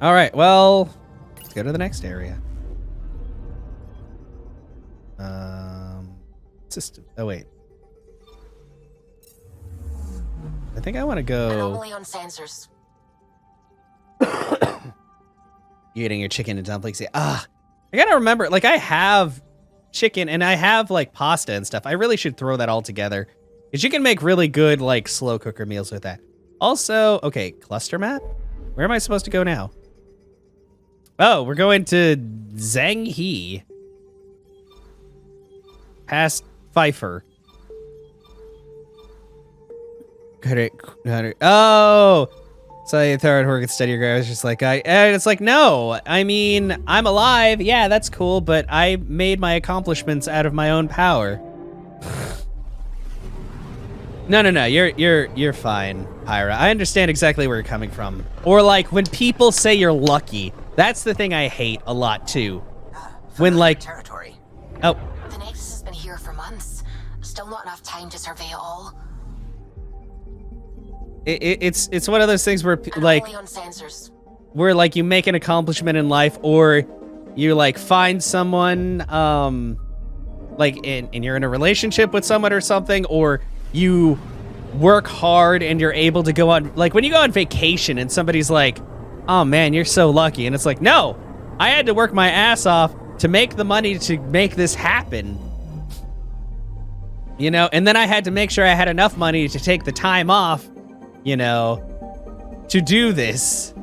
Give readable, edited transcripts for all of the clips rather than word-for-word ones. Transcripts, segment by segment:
All right, well, let's go to the next area. System. Oh wait. I think I want to go. Anomaly on sensors. You eating your chicken and dumplings? I gotta remember. Like, I have chicken and I have like pasta and stuff. I really should throw that all together, because you can make really good like slow cooker meals with that. Also, okay, cluster map. Where am I supposed to go now? Oh, we're going to Zhanghe. Past Pfeiffer. Oh, so you throw it, work and study your grade. I was just like, and it's like, no, I mean, I'm alive. Yeah, that's cool, but I made my accomplishments out of my own power. No, you're fine, Pyra. I understand exactly where you're coming from. Or like when people say you're lucky, that's the thing I hate a lot too. When like territory. Oh. The Nexus has been here for months. Still not enough time to survey it all. It's one of those things where like Anomaly on sensors. where like you make an accomplishment in life, or you like find someone like and you're in a relationship with someone or something, or you work hard and you're able to go on, like when you go on vacation and somebody's like, oh man, you're so lucky, and it's like, no, I had to work my ass off to make the money to make this happen, you know, and then I had to make sure I had enough money to take the time off, you know, to do this.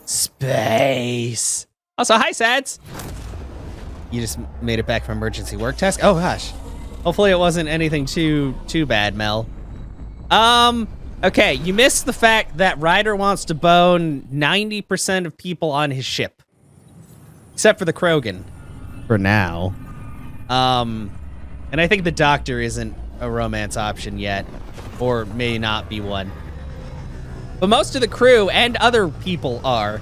Space. Also, hi, Sads. You just made it back from emergency work task? Oh, gosh. Hopefully it wasn't anything too bad, Mel. Okay, you missed the fact that Ryder wants to bone 90% of people on his ship. Except for the Krogan. For now. And I think the Doctor isn't a romance option yet. Or may not be one. But most of the crew and other people are.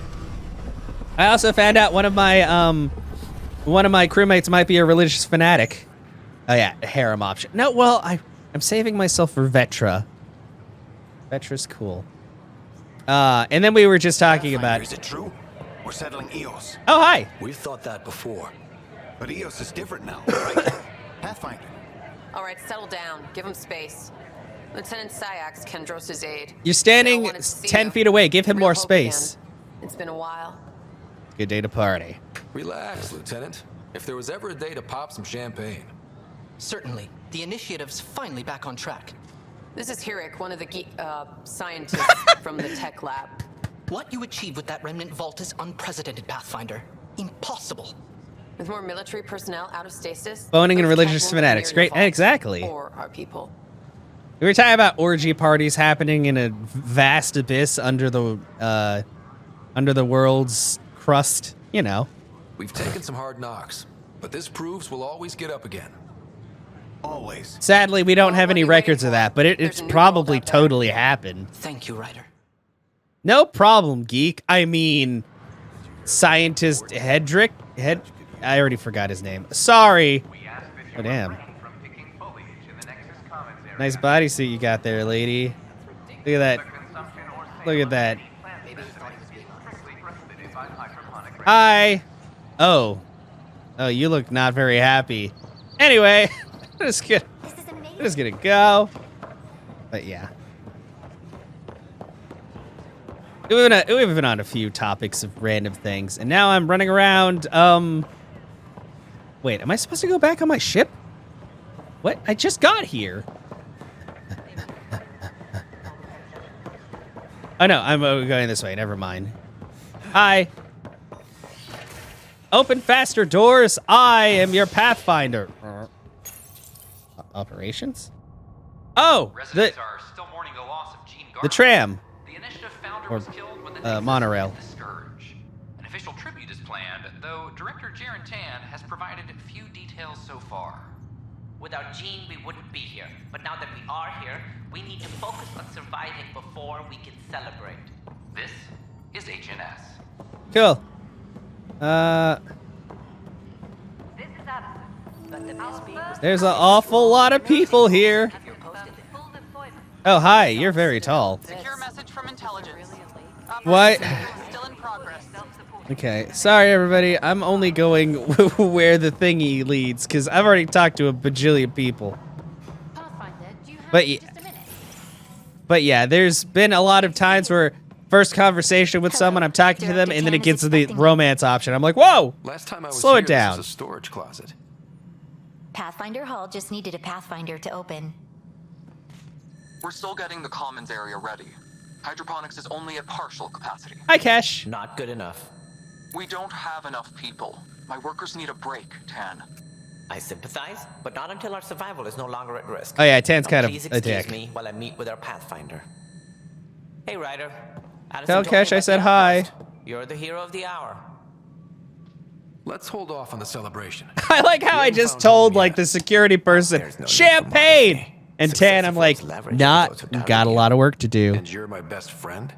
I also found out one of my crewmates might be a religious fanatic. Oh yeah, a harem option. No, well, I'm saving myself for Vetra. Vetra's cool. And then we were just talking about. Is it true? We're settling Eos. Oh, hi. We've thought that before. But Eos is different now, right? Pathfinder. All right, settle down. Give him space. Lieutenant Syax, Kendros' aide. You're standing 10 feet away. Give him more space. It's been a while. Good day to party. Relax, Lieutenant. If there was ever a day to pop some champagne. Certainly. The initiative's finally back on track. This is Hirik, one of the scientists from the tech lab. What you achieved with that remnant vault is unprecedented, Pathfinder. Impossible. With more military personnel out of stasis. Boning and religious fanatics. Great. Exactly. Or our people. We were talking about orgy parties happening in a vast abyss under the world's crust, you know. We've taken some hard knocks, but this proves we'll always get up again. Always. Sadly, we don't have any records of that, but it's probably totally happened. Thank you, Ryder. No problem, geek. I mean, scientist Hedrick? I already forgot his name. Sorry. Oh, damn. Nice bodysuit you got there, lady. Look at that. Look at that. Hi. Oh. Oh, you look not very happy. Anyway, I'm just gonna go. But yeah. We've been on a few topics of random things, and now I'm running around. Wait, am I supposed to go back on my ship? What? I just got here. Oh no, I'm going this way. Never mind. Hi. Open faster doors. I am your Pathfinder. Operations? Oh, Residents are still mourning the loss of Gene Garner. The tram. The initiative founder was killed when the monorail. The Scourge. An official tribute is planned, though Director Jaren Tan has provided few details so far. Without Gene, we wouldn't be here. But now that we are here, we need to focus on surviving before we can celebrate. This is HNS. Cool. There's an awful lot of people here. Oh, hi. You're very tall. Secure message from intelligence. What? Still in progress. Okay, sorry everybody. I'm only going where the thingy leads because I've already talked to a bajillion people. Pathfinder, do you have But yeah, just a minute? but yeah, there's been a lot of times where first conversation with Hello, someone, I'm talking to them, Director and then it Tan is gets to the expecting you. romance option. I'm like, whoa! Last time I was Slow here, it down. this was a storage closet. Pathfinder Hall just needed a Pathfinder to open. We're still getting the commons area ready. Hydroponics is only at partial capacity. Hi, Cash. Not good enough. We don't have enough people. My workers need a break, Tan. I sympathize, but not until our survival is no longer at risk. Oh yeah, Tan's Now, kind of please a excuse dick. me while I meet with our Pathfinder. Hey, Ryder. Addison Tell told me Cash I about said the hi. outpost. You're the hero of the hour. Let's hold off on the celebration. I like how I just told like the security person, There's no need for champagne! modesty. And Success Tan, I'm like, involves leverage for those not, who doubt got a you. lot of work to do. And you're my best friend?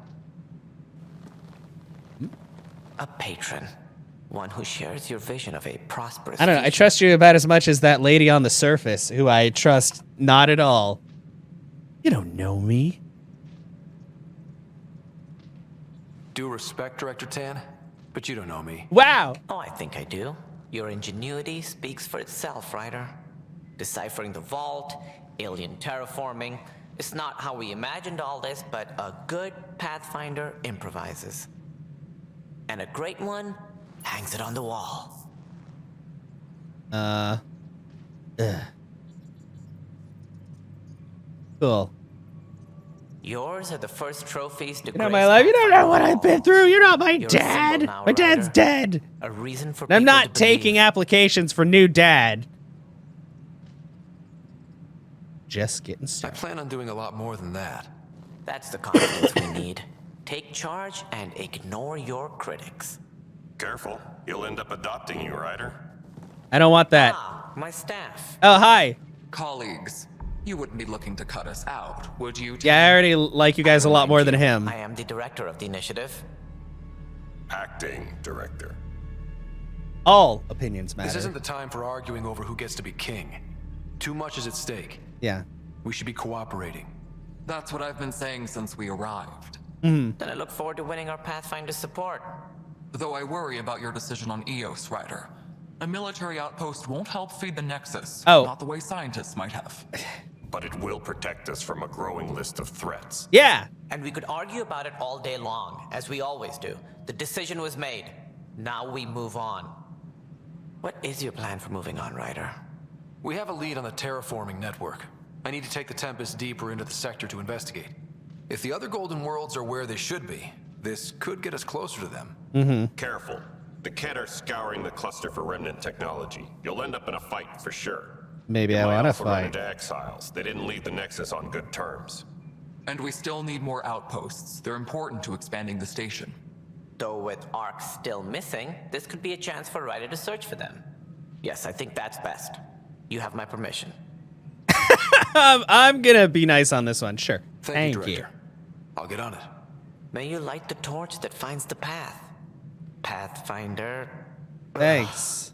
A patron. One who shares your vision of a prosperous I don't know, I future. trust you about as much as that lady on the surface, who I trust not at all. You don't know me. Due respect, Director Tan, but you don't know me. Wow! Oh, I think I do. Your ingenuity speaks for itself, Ryder. Deciphering the vault, alien terraforming. It's not how we imagined all this, but a good Pathfinder improvises. And a great one hangs it on the wall. Cool. Yours are the first trophies to You know my life, you don't know what I've been through, you're not my You're a symbol dad! now, My dad's Ryder. dead! A reason for And I'm people not to taking believe. applications for new dad. Just getting I started. plan on doing a lot more than that. That's the confidence we need. Take charge and ignore your critics. Careful, he'll end up adopting you, Ryder. I don't want that. Ah, my staff. Oh, hi. Colleagues, you wouldn't be looking to cut us out, would you? Yeah, I Tan? already like you guys a lot more than him. I am the director of the initiative. Acting director. All opinions This isn't matter. the time for arguing over who gets to be king. Too much is at stake. Yeah. We should be cooperating. That's what I've been saying since we arrived. Then I look forward to winning our Pathfinder support. Though I worry about your decision on Eos, Ryder. A military outpost won't help feed the Nexus. Oh. Not the way scientists might have. But it will protect us from a growing list of threats. Yeah. And we could argue about it all day long, as we always do. The decision was made. Now we move on. What is your plan for moving on, Ryder? We have a lead on the terraforming network. I need to take the Tempest deeper into the sector to investigate. If the other Golden Worlds are where they should be, this could get us closer to them. Careful. The Kett are scouring the cluster for remnant technology. You'll end up in a fight for sure. Maybe I Might want to also run fight. into exiles. They didn't leave the Nexus on good terms. And we still need more outposts. They're important to expanding the station. Though with Ark still missing, this could be a chance for Ryder to search for them. Yes, I think that's best. You have my permission. I'm gonna be nice on this one, sure. Thank you, Thank you. Director. I'll get on it. May you light the torch that finds the path. Pathfinder. Thanks.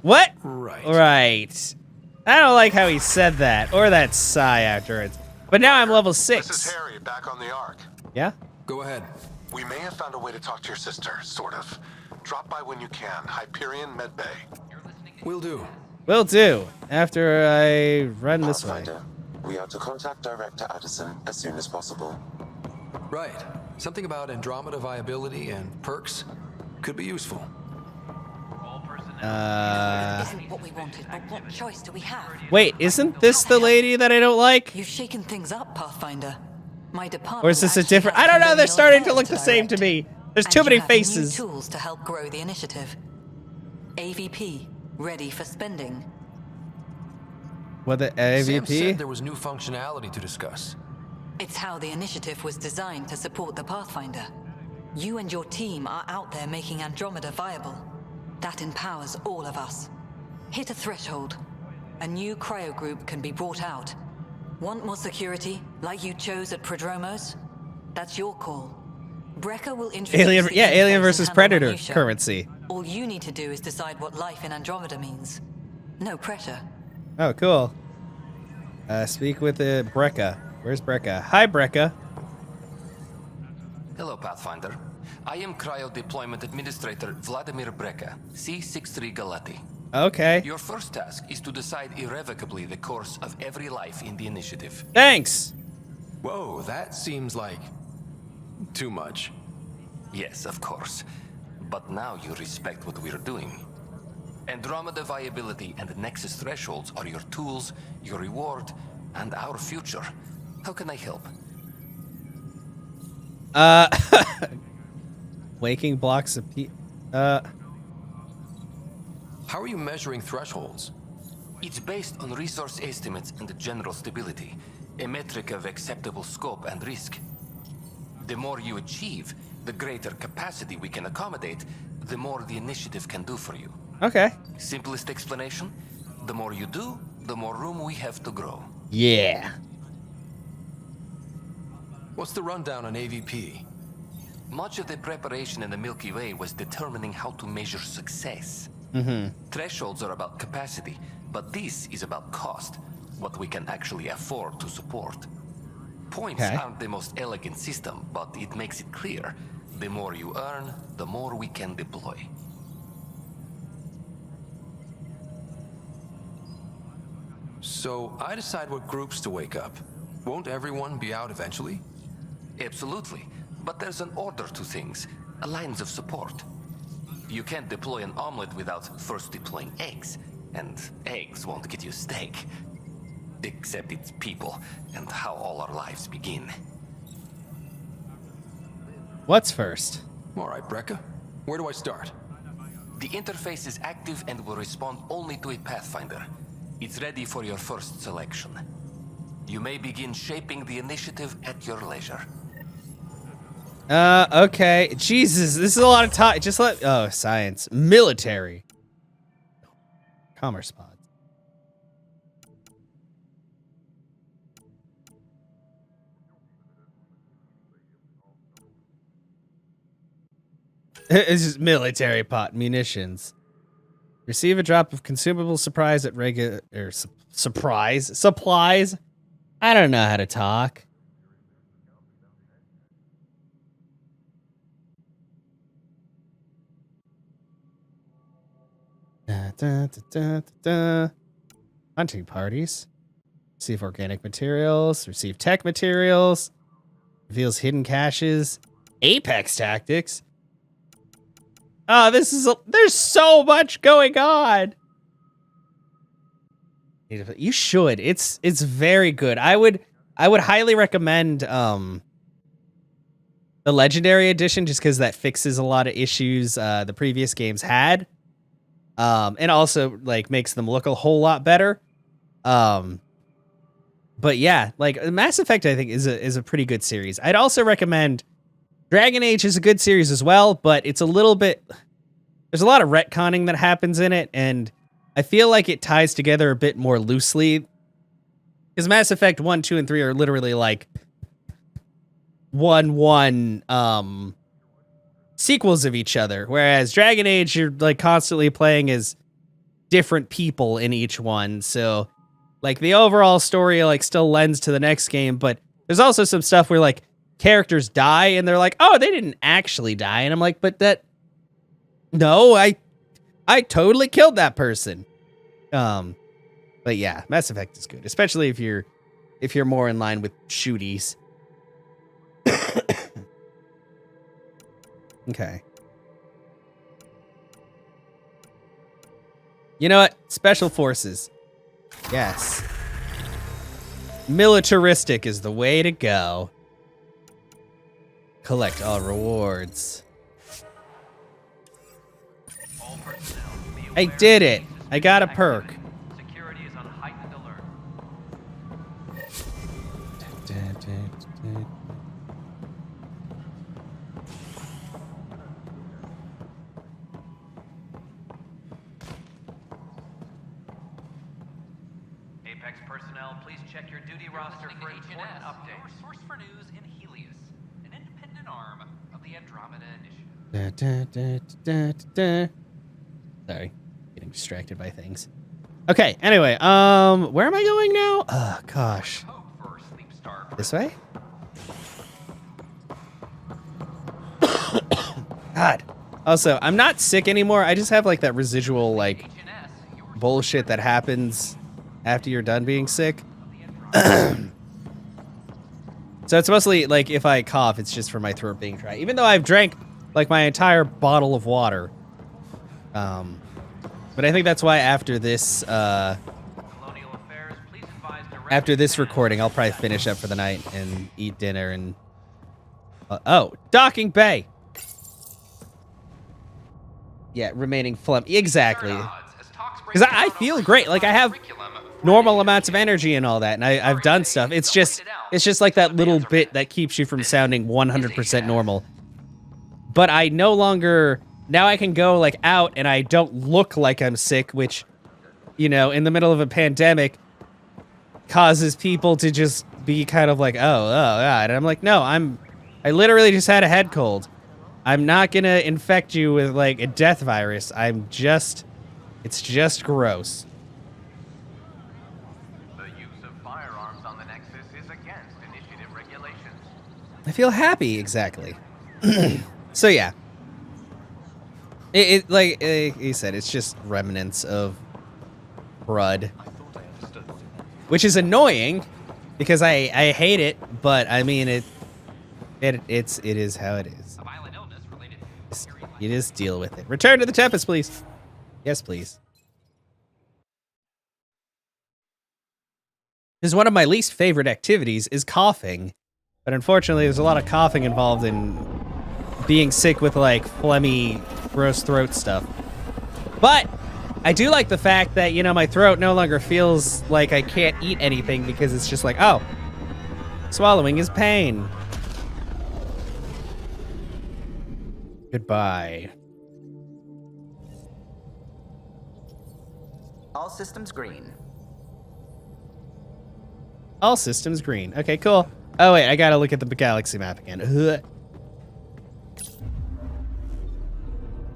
What? Right. Right. I don't like how he said that, or that sigh afterwards. But now I'm level 6. This is Harry, back on the Ark. Yeah? Go ahead. We may have found a way to talk to your sister, sort of. Drop by when you can. Hyperion Med Bay. Will do. Will do. After I run this way. Pathfinder, we are to contact Director Addison as soon as possible. Right. Something about Andromeda viability and perks could be useful. Isn't what we wanted, but what choice do we have? Wait, isn't this the lady that I don't like? You've shaken things up, Pathfinder. My department. Or is this a actually different... has I don't know, they're colonial starting to affairs look the same to direct. me. There's And too you many have new faces. tools to help grow the initiative. AVP, ready for spending. What, the Sam said AVP? there was new functionality to discuss. It's how the initiative was designed to support the Pathfinder. You and your team are out there making Andromeda viable. That empowers all of us. Hit a threshold. A new cryo group can be brought out. Want more security, like you chose at Prodromos? That's your call. Brecker will introduce Alien, the yeah, interface Alien and versus handle Predator minutia. currency. All you need to do is decide what life in Andromeda means. No pressure. Oh, cool. Speak with Brecca. Where's Brecca? Hi, Brecca. Hello, Pathfinder. I am Cryo Deployment Administrator Vladimir Breka, C-63 Galati. Okay. Your first task is to decide irrevocably the course of every life in the initiative. Thanks. Whoa, that seems like too much. Yes, of course. But now you respect what we're doing. Andromeda viability and Nexus thresholds are your tools, your reward, and our future. How can I help? Waking blocks of How are you measuring thresholds? It's based on resource estimates and general stability, a metric of acceptable scope and risk. The more you achieve, the greater capacity we can accommodate, the more the initiative can do for you. Okay. Simplest explanation, the more you do, the more room we have to grow. Yeah. What's the rundown on AVP? Much of the preparation in the Milky Way was determining how to measure success. Thresholds are about capacity, but this is about cost, what we can actually afford to support. Points aren't the most elegant system, but it makes it clear. The more you earn, the more we can deploy. So I decide what groups to wake up. Won't everyone be out eventually? Absolutely. But there's an order to things, lines of support. You can't deploy an omelet without first deploying eggs, and eggs won't get you steak. Except it's people, and how all our lives begin. What's first? All right, Breka. Where do I start? The interface is active and will respond only to a Pathfinder. It's ready for your first selection. You may begin shaping the initiative at your leisure. Okay. Jesus, this is a lot of time. Just let... Oh, science. Military. Commerce pods. It's just military pot. Munitions. Receive a drop of consumable surprise at regular... Surprise? Supplies? I don't know how to talk. Hunting parties. Receive organic materials. Receive tech materials. Reveals hidden caches. Apex tactics. Oh, there's so much going on. You should. It's very good. I would highly recommend the Legendary Edition just because that fixes a lot of issues the previous games had. And also like makes them look a whole lot better. But yeah, like Mass Effect I think is a pretty good series. I'd also recommend Dragon Age is a good series as well, but it's a little bit there's a lot of retconning that happens in it, and I feel like it ties together a bit more loosely. Because Mass Effect 1, 2, and 3 are literally like one sequels of each other, whereas Dragon Age you're like constantly playing as different people in each one. So like the overall story like still lends to the next game, but there's also some stuff where like characters die and they're like, "Oh, they didn't actually die." And I'm like, "But no, I totally killed that person." But yeah, Mass Effect is good, especially if you're more in line with shooties. Okay. You know what? Special Forces. Yes. Militaristic is the way to go. Collect all rewards. I did it. I got a perk. Security is on heightened alert. Apex personnel, please check your duty roster for important updates. Your source for news in Helios, an independent arm of the Andromeda Initiative. Sorry, getting distracted by things. Okay, anyway, where am I going now? Oh, gosh. This way? God. Also, I'm not sick anymore. I just have like that residual like bullshit that happens after you're done being sick. So it's mostly like if I cough, it's just for my throat being dry. Even though I've drank like my entire bottle of water. But I think that's why after this recording, I'll probably finish up for the night and eat dinner and oh, docking bay. Yeah, remaining phlegm. Exactly. Because I feel great. Like I have normal amounts of energy and all that, and I've done stuff. It's just like that little bit that keeps you from sounding 100% normal. But I no longer, now I can go like out and I don't look like I'm sick, which, you know, in the middle of a pandemic causes people to just be kind of like, oh God. And I'm like, no, I literally just had a head cold. I'm not gonna infect you with like a death virus. It's just gross. The use of firearms on the Nexus is against initiative regulations. I feel happy, exactly. So yeah. It like he said, it's just remnants of crud. Which is annoying because I hate it, but I mean it is how it is. You just deal with it. Return to the Tempest, please. Yes, please. Because one of my least favorite activities is coughing. But unfortunately, there's a lot of coughing involved in being sick with, like, phlegmy, gross throat stuff. But I do like the fact that, you know, my throat no longer feels like I can't eat anything because it's just like, oh, swallowing is pain. Goodbye. All systems green. All systems green. Okay, cool. Oh, wait, I gotta look at the galaxy map again. Ugh.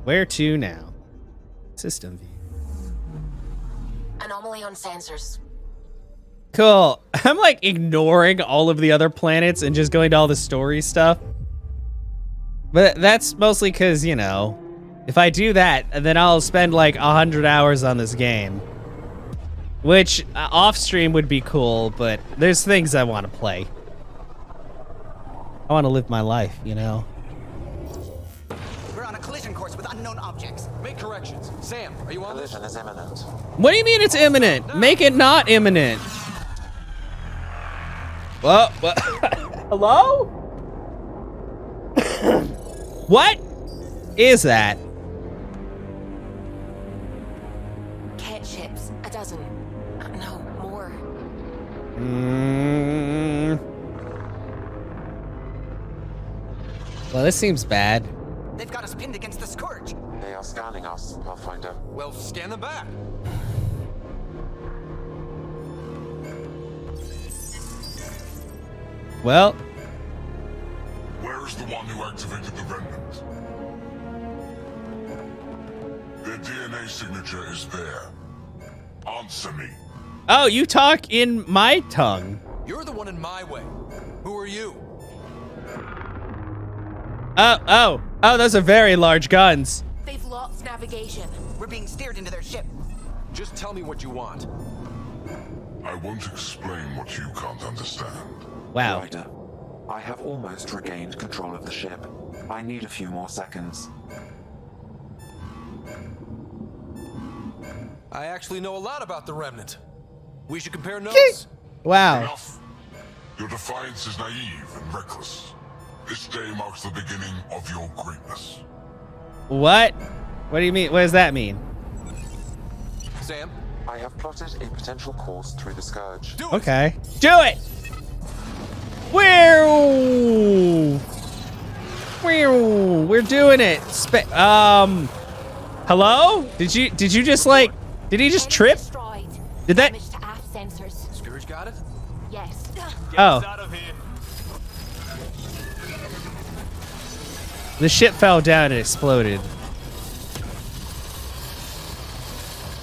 Where to now? System view. Anomaly on sensors. Cool. I'm like ignoring all of the other planets and just going to all the story stuff. But that's mostly because, you know, if I do that, then I'll spend like 100 hours on this game. Which, off stream would be cool, but there's things I want to play. I want to live my life, you know? We're on a collision course with unknown objects. Make corrections. Sam, are you on this? Collision is imminent. What do you mean it's imminent? Make it not imminent. Well, hello? What is that? Cat ships, a dozen. No, more. Well, this seems bad. They've got us pinned against the Scourge. They are scanning us, Pathfinder. Well, scan them back. Well, Where's the one who activated the remnant? Their DNA signature is there. Answer me. oh, you talk in my tongue. You're the one in my way. Who are you? Oh, those are very large guns. They've lost navigation. We're being steered into their ship. Just tell me what you want. I won't explain what you can't understand. Wow. Ryder, I have almost regained control of the ship. I need a few more seconds. I actually know a lot about the remnant. We should compare notes. Wow. Enough. Your defiance is naive and reckless. This day marks the beginning of your greatness. What? What do you mean? What does that mean? Sam? I have plotted a potential course through the Scourge. Okay. Do it! We're doing it. Hello? Did you just like, did he just trip? Did that? Damage to aft sensors. Scourge got it? Yes. Oh. The ship fell down and exploded.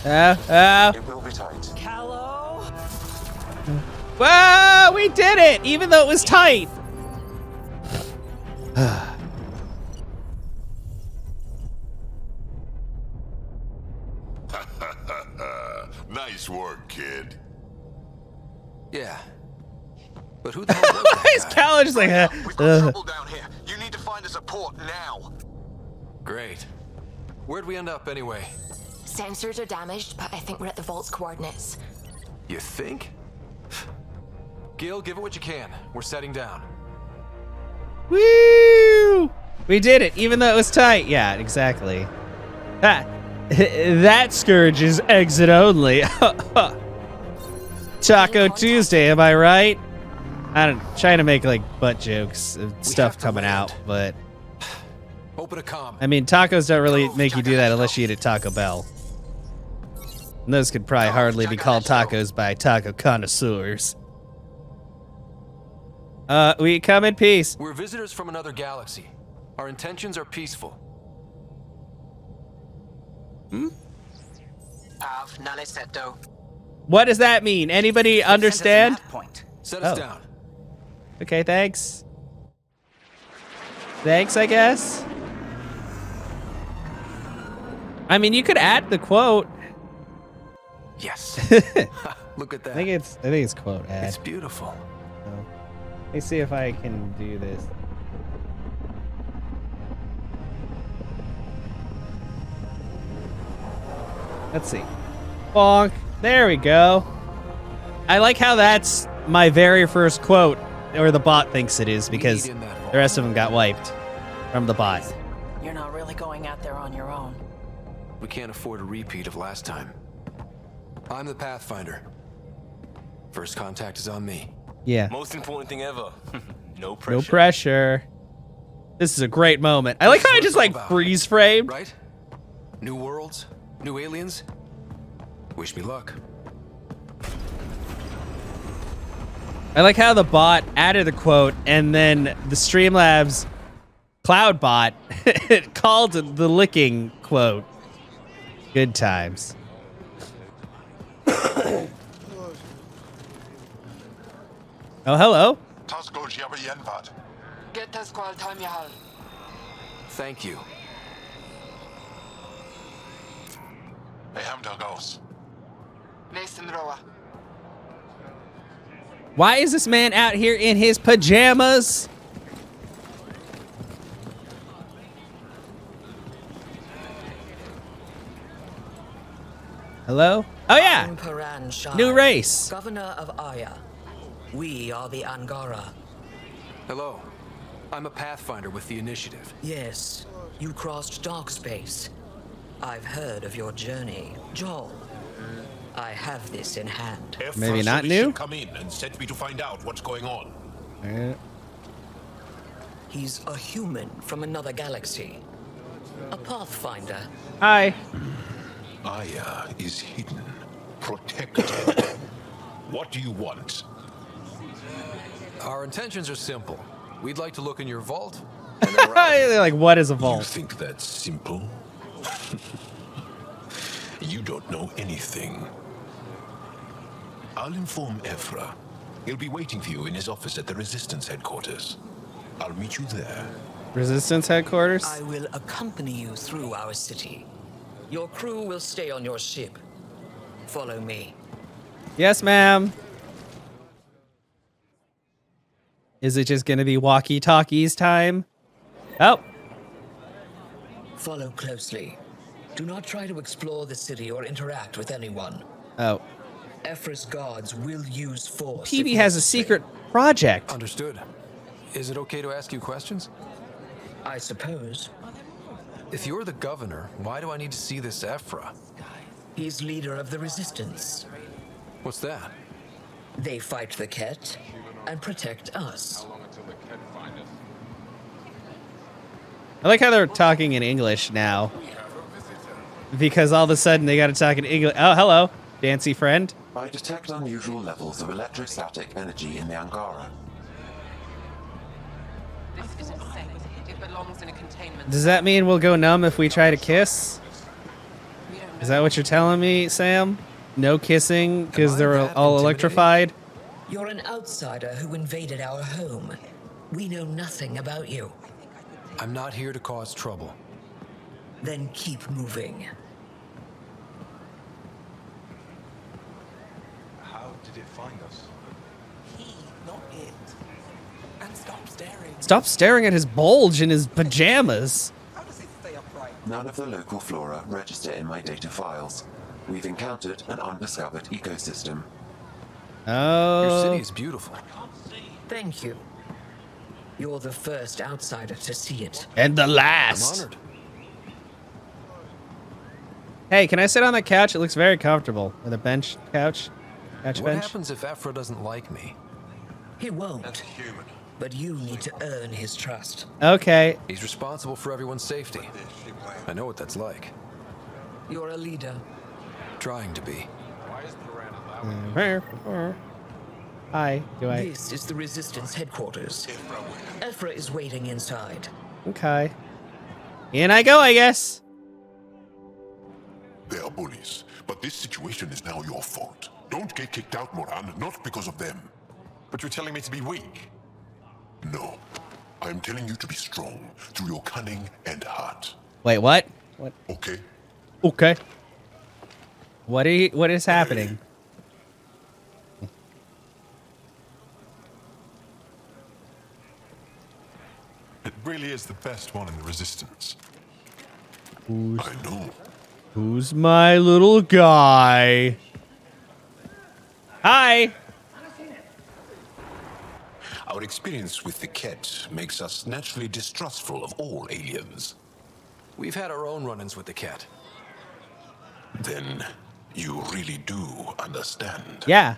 It will be tight. Whoa, we did it, even though it was tight. Nice work, kid. Yeah. But who the hell was that His guy? college is like, We've got trouble down here. You need to find us a port now. Great. Where'd we end up anyway? Sensors are damaged, but I think we're at the vault's coordinates. You think? Gil, give it what you can. We're setting down. Woo! We did it, even though it was tight. Yeah, exactly. That scourge is exit only. Taco Tuesday, am I right? I'm trying to make like butt jokes of stuff coming out, but Open a comm. I mean, tacos don't really make you do that unless you eat at Taco Bell. And those could probably hardly be called tacos by taco connoisseurs. We come in peace. We're visitors from another galaxy. Our intentions are peaceful. What does that mean? Anybody understand? Set us down. Okay, thanks. Thanks, I guess. I mean, you could add the quote. Yes. Look at that. I think it's quote add. It's beautiful. So, let me see if I can do this. Let's see. Bonk. There we go. I like how that's my very first quote, or the bot thinks it is, because the rest of them got wiped from the bot. You're not really going out there on your own. We can't afford a repeat of last time. I'm the Pathfinder. First contact is on me. Yeah. Most important thing ever. No pressure. No pressure. This is a great moment. I like how I just like freeze framed. Right? New worlds, new aliens. Wish me luck. I like how the bot added the quote, and then the Streamlabs cloud bot called it the licking quote. Good times. Oh, hello. Thank you. Why is this man out here in his pajamas? Hello? Oh yeah. New race. Governor of Aya. We are the Angara. Hello. I'm a Pathfinder with the initiative. Yes, you crossed dark space. I've heard of your journey, Joel. I have this in hand. Maybe not new? Come in and sent me to find out what's going on. He's a human from another galaxy. A Pathfinder. Hi. Aya is hidden, protected. What do you want? Our intentions are simple. We'd like to look in your vault. They're like, what is a vault? You think that's simple? You don't know anything. I'll inform Ephra. He'll be waiting for you in his office at the Resistance headquarters. I'll meet you there. Resistance headquarters? I will accompany you through our city. Your crew will stay on your ship. Follow me. Yes, ma'am. Is it just gonna be walkie-talkies time? Oh. Follow closely. Do not try to explore the city or interact with anyone. Oh. Ephra's guards will use force. PB has a secret project. Understood. Is it okay to ask you questions? I suppose. If you're the governor, why do I need to see this Ephra? He's leader of the Resistance. What's that? They fight the Ket and protect us. I like how they're talking in English now. Because all of a sudden they gotta talk in English. Oh, hello, fancy friend. I detect unusual levels of electrostatic energy in the Angara. This isn't safe. It belongs in a containment. Does that mean we'll go numb if we try to kiss? Is that what you're telling me, Sam? No kissing because they're all electrified? You're an outsider who invaded our home. We know nothing about you. I'm not here to cause trouble. Then keep moving. find us. He, not it. And stop staring. Stop staring at his bulge in his pajamas. How does it stay upright? None of the local flora register in my data files. We've encountered an undiscovered ecosystem. Oh. Your city is beautiful. Thank you. You're the first outsider to see it. And the I'm last. honored. Hey, can I sit on that couch? It looks very comfortable. With a bench couch. Couch What bench. happens if Ephra doesn't like me? He won't. But you need to earn his trust. Okay. He's responsible for everyone's safety. I know what that's like. You're a leader. Trying to be. Hi, do I? This is the Resistance headquarters. Ephra is waiting inside. Okay. In I go, I guess. They are bullies, but this situation is now your fault. Don't get kicked out, Moran, not because of them. But you're telling me to be weak? No. I'm telling you to be strong through your cunning and heart. Wait, what? What? Okay? Okay. What is happening? It really is the best one in the Resistance. I know. Who's my little guy? Hi. Our experience with the Ket makes us naturally distrustful of all aliens. We've had our own run-ins with the Ket. Then you really do understand. Yeah.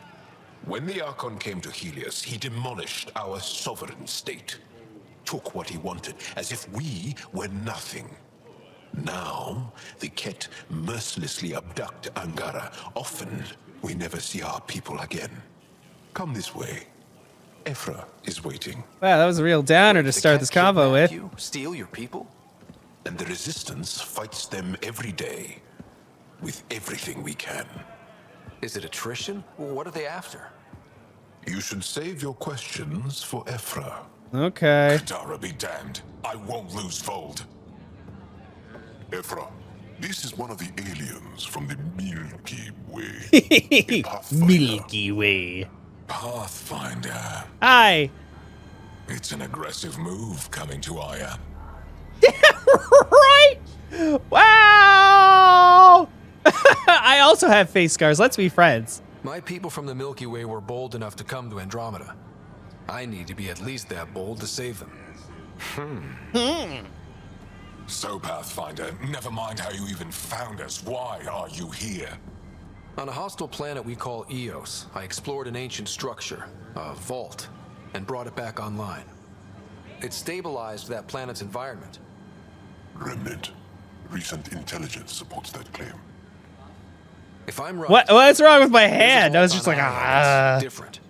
When the Archon came to Helios, he demolished our sovereign state. Took what he wanted, as if we were nothing. Now, the Ket mercilessly abduct Angara. Often, we never see our people again. Come this way. Ephra is waiting. Wow, that was a real downer to start this convo with. You steal your people? And the Resistance fights them every day. With everything we can. Is it attrition? What are they after? You should save your questions for Ephra. Okay. Katara be damned. I won't lose Fold. Ephra, this is one of the aliens from the Milky Way. Milky Way. Pathfinder. Hi. It's an aggressive move coming to Aya. Right? Wow. I also have face scars. Let's be friends. My people from the Milky Way were bold enough to come to Andromeda. I need to be at least that bold to save them. So, Pathfinder, never mind how you even found us. Why are you here? On a hostile planet we call Eos, I explored an ancient structure, a vault, and brought it back online. It stabilized that planet's environment. Remnant. Recent intelligence supports that claim. If I'm right, What's wrong with my there's a hand? I was vault just on like, Aya that's ah. different.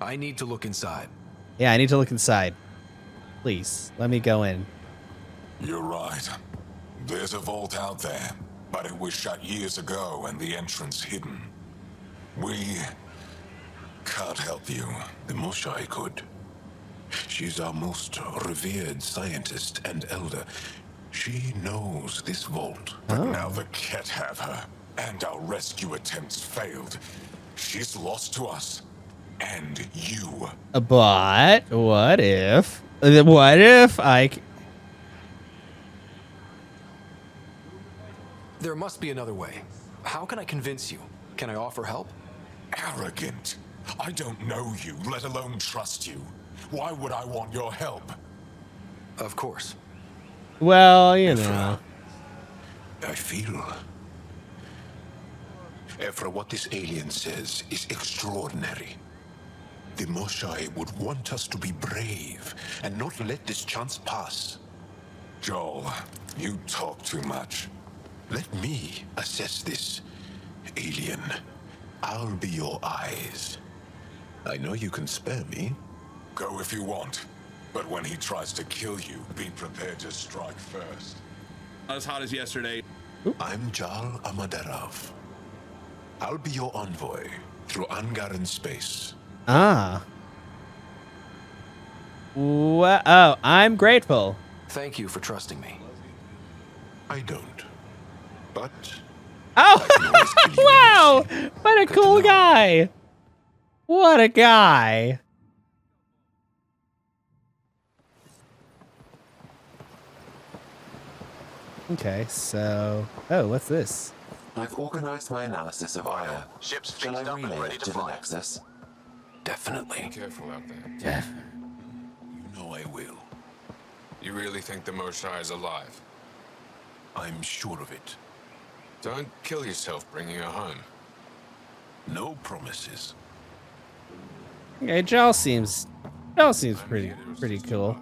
I need to look inside. Yeah, I need to look inside. Please, let me go in. You're right. There's a vault out there, but it was shut years ago and the entrance hidden. We can't help you. The Moshai could. She's our most revered scientist and elder. She knows this vault. But now the Ket have her, and our rescue attempts failed. She's lost to us. And you. But what if? What if I? There must be another way. How can I convince you? Can I offer help? Arrogant. I don't know you, let alone trust you. Why would I want your help? Of course. Well, you know. I feel. Ephra, what this alien says is extraordinary. The Moshai would want us to be brave and not let this chance pass. Joel, you talk too much. Let me assess this, alien. I'll be your eyes. I know you can spare me. Go if you want. But when he tries to kill you, be prepared to strike first. Not as hot as yesterday. I'm Jal Amaderov. I'll be your envoy through Angaran space. Ah. Oh, I'm grateful. Thank you for trusting me. I don't. But oh, wow! What a cool guy. What a guy. Okay, so... Oh, what's this? I've organized my analysis of Aya. Ship's Shall I fixed up and relay ready it to to the fly. Nexus? Definitely. Be careful out there. Yeah. You know I will. You really think the Moshae is alive? I'm sure of it. Don't kill yourself bringing her home. No promises. Okay, Joel seems pretty cool.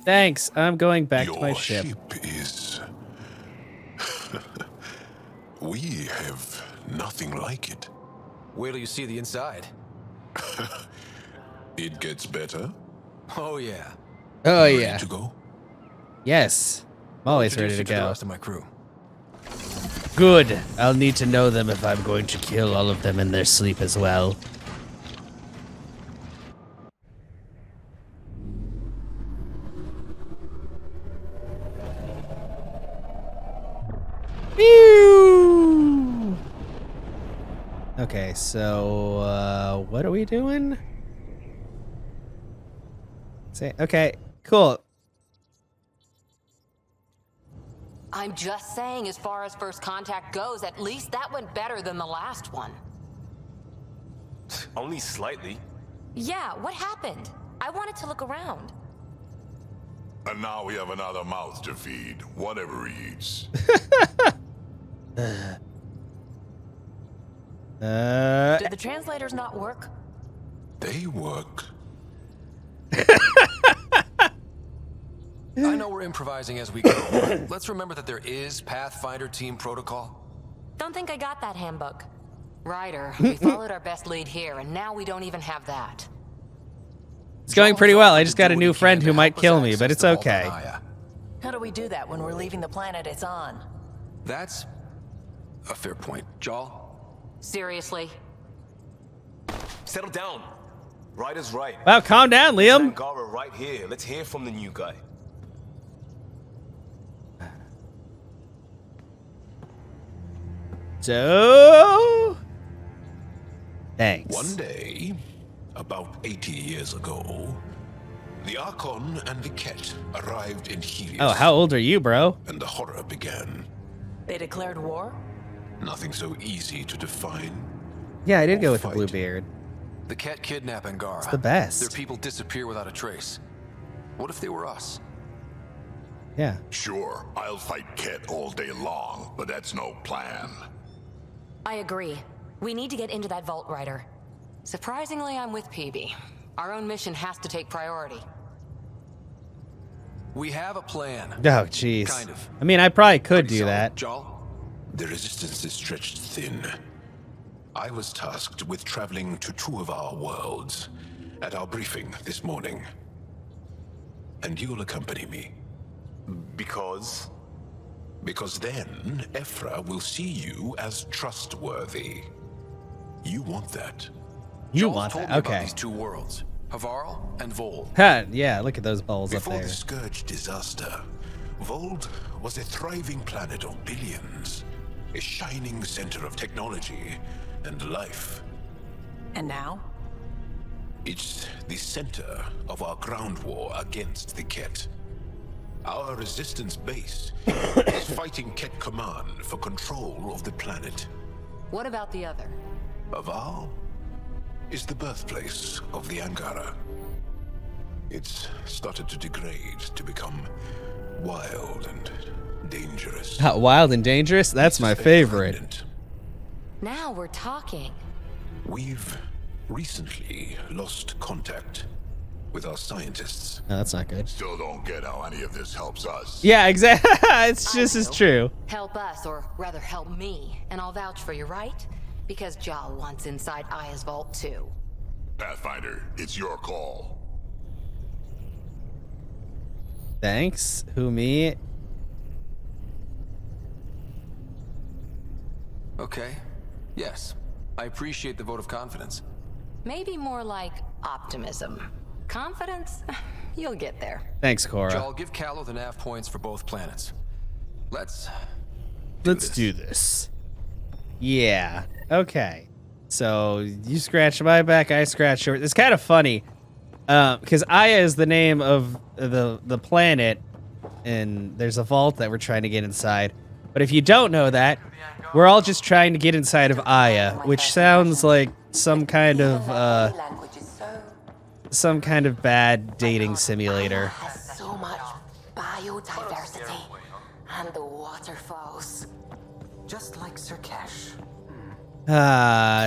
Thanks. I'm going back to my ship. Is we have nothing like it. Wait till you see the inside. It gets better. Oh yeah. Oh Ready yeah. to go? Yes. I'm always ready to Introduce you to the go. rest of my crew. Good. I'll need to know them if I'm going to kill all of them in their sleep as well. Pew! Okay, so what are we doing? Say okay, cool. I'm just saying, as far as first contact goes, at least that went better than the last one. Only slightly. Yeah, what happened? I wanted to look around. And now we have another mouth to feed, whatever he eats. Did the translators not work? They work. I know we're improvising as we go. Let's remember that there is Pathfinder team protocol. Don't think I got that handbook. Ryder, we followed our best lead here, and now we don't even have that. It's going pretty well. I just got a new friend who might kill me, but it's okay. How do we do that when we're leaving the planet it's on? That's a fair point. Jal? Seriously? Settle down. Ryder's right. Wow, calm down, Liam. Angara right here. Let's hear from the new guy. So... Thanks. One day, about 80 years ago, the Archon and the Ket arrived in Helios. Oh, how old are you, bro? And the horror began. They declared war? Nothing so easy to define. Yeah, I did go with the blue beard. The Ket kidnap Angara. It's the best. Their people disappear without a trace. What if they were us? Yeah. Sure, I'll fight Ket all day long, but that's no plan. I agree. We need to get into that vault, Ryder. Surprisingly, I'm with PB. Our own mission has to take priority. We have a plan. Oh, jeez. Kind of. I mean, I probably could do that. Jal? The resistance is stretched thin. I was tasked with traveling to two of our worlds at our briefing this morning. And you'll accompany me. Because? Because then Ephra will see you as trustworthy. You want that. You Joel's want told that? me about Okay. these two worlds, Havarl and Vold. Ha, yeah, look at those balls up Before there. the Scourge disaster, Vold was a thriving planet of billions. A shining center of technology and life. And now? It's the center of our ground war against the Ket. Our resistance base is fighting Ket Command for control of the planet. What about the other? Aval is the birthplace of the Angara. It's started to degrade, to become wild and dangerous. Wild and dangerous? That's my favorite. Now we're talking. We've recently lost contact with our scientists. No, that's not good. Still don't get how any of this helps us. Yeah, exactly. It's just as true. Help us, or rather help me, and I'll vouch for you, right? Because Jal wants inside Aya's vault too. Pathfinder, it's your call. Thanks. Who, me? Okay. Yes. I appreciate the vote of confidence. Maybe more like optimism. Confidence? You'll get there. Thanks, Cora. Jal, give Callow the nav points for both planets. Let's do this. Yeah. Okay. So you scratch my back, I scratch yours. It's kind of funny because Aya is the name of the planet, and there's a vault that we're trying to get inside. But if you don't know that, we're all just trying to get inside of Aya, which sounds like some kind of bad dating simulator. Has so much biodiversity and the waterfalls. Just like Sirkesh.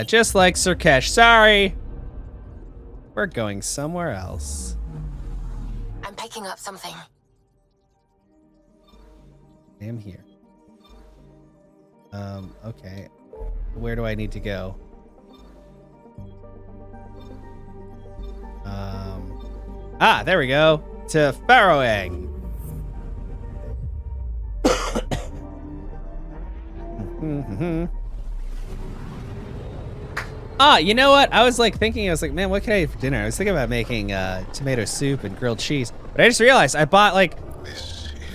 Just like Sirkesh. Sorry. We're going somewhere else. I'm picking up something. I am here. Okay. Where do I need to go? There we go. To Faroeng. You know what? I was like, man, what can I eat for dinner? I was thinking about making tomato soup and grilled cheese. But I just realized I bought like a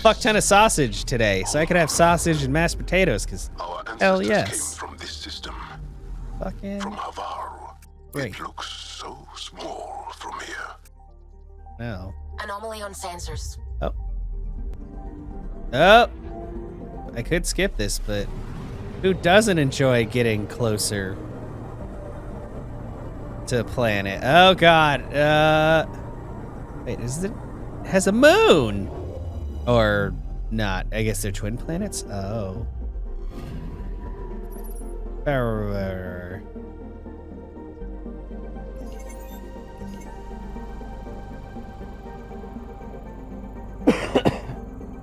fuck ton of sausage today. So I could have sausage and mashed potatoes, because hell yes. Came from this system. Fucking From Havaru. great. It looks so small from here. No. Anomaly on sensors. Oh. I could skip this, but who doesn't enjoy getting closer to a planet? Oh god. Wait, it has a moon? Or not? I guess they're twin planets? Oh.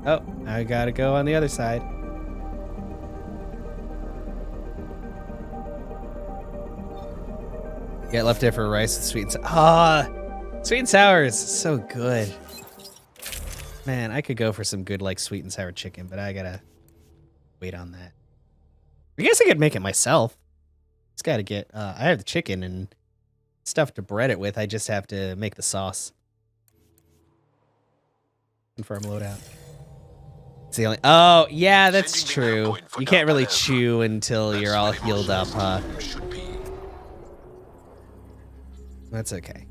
Oh, I gotta go on the other side. Get leftover rice with sweet and sour. Sweet and sour is so good. Man, I could go for some good like sweet and sour chicken, but I gotta wait on that. I guess I could make it myself. Just gotta get, I have the chicken and stuff to bread it with. I just have to make the sauce. Confirm loadout. It's the only, oh, yeah, that's true. You can't really chew until you're all healed up, huh? That's okay.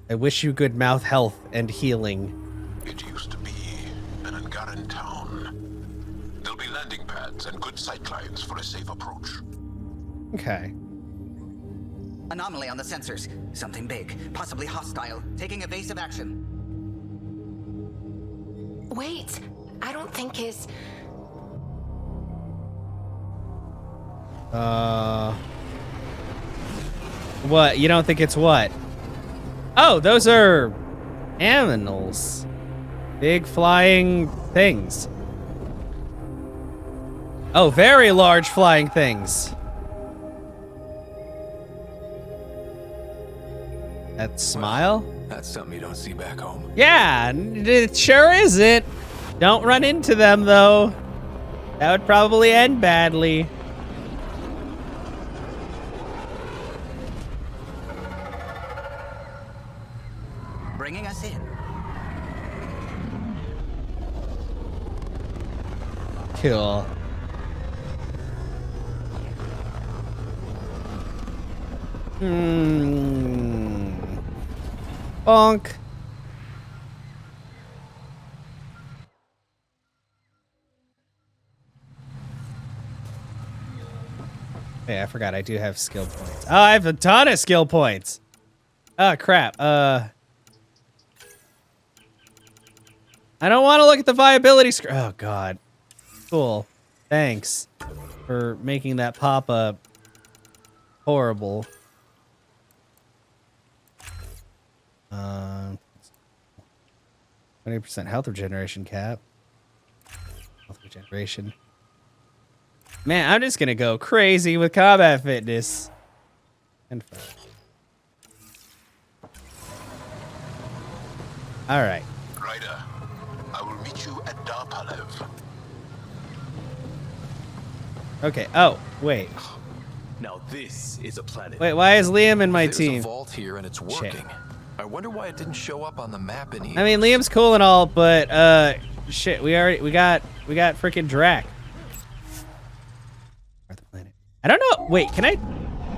I wish you good mouth health and healing. It used to be an Angaran town. There'll be landing pads and good sight lines for a safe approach. Okay. Anomaly on the sensors. Something big, possibly hostile, taking evasive action. Wait, I don't think his... What? You don't think it's what? Oh, those are aminals. Big flying things. Oh, very large flying things. That smile? That's something you don't see back home. Yeah, it sure isn't. Don't run into them, though. That would probably end badly. Bringing us in. Cool. Bonk. Hey, I forgot I do have skill points. Oh, I have a ton of skill points. Oh, crap. I don't want to look at the viability screen. Oh, God. Cool. Thanks for making that pop up horrible. 20% health regeneration cap. Health regeneration. Man, I'm just gonna go crazy with combat fitness. And fun. All right. Ryder, I will meet you at Darpalev. Okay. Oh, wait. Now this is a planet. Wait, why is Liam in my There's team? a vault here and it's working. Shit. I wonder why it didn't show up on the map in here. I mean, Liam's cool and all, but shit, we got freaking Drac. I don't know. Wait, can I?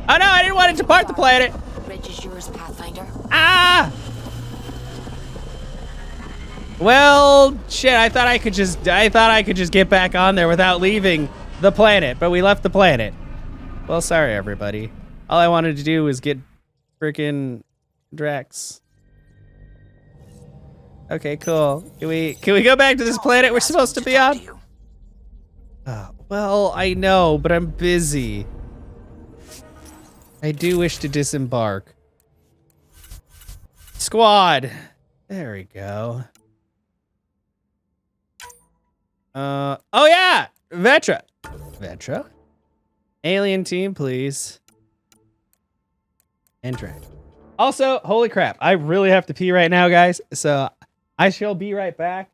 Oh no, I didn't want to depart the planet. Bridge is yours, Pathfinder. Ah! Well, shit, I thought I could just get back on there without leaving the planet, but we left the planet. Well, sorry everybody. All I wanted to do was get freaking Drax. Okay, cool. Can we go back to this planet we're supposed to be on? Oh, well, I know, but I'm busy. I do wish to disembark. Squad. There we go. Oh yeah, Vetra. Alien team, please. And Drake. Also, holy crap, I really have to pee right now, guys. So I shall be right back.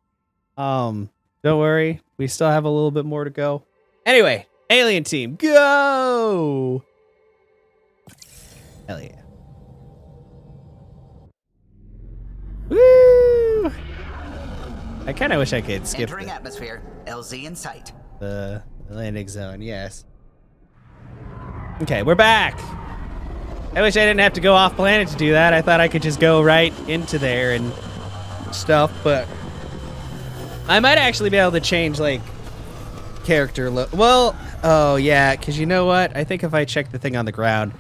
Don't worry, we still have a little bit more to go. Anyway, alien team, go! Hell yeah. Woo! I kind of wish I could skip Entering atmosphere. LZ in sight. the landing zone, yes. Okay, we're back. I wish I didn't have to go off planet to do that. I thought I could just go right into there and stuff, but I might actually be able to change, like, character look. Well, oh yeah, because you know what? I think if I check the thing on the ground,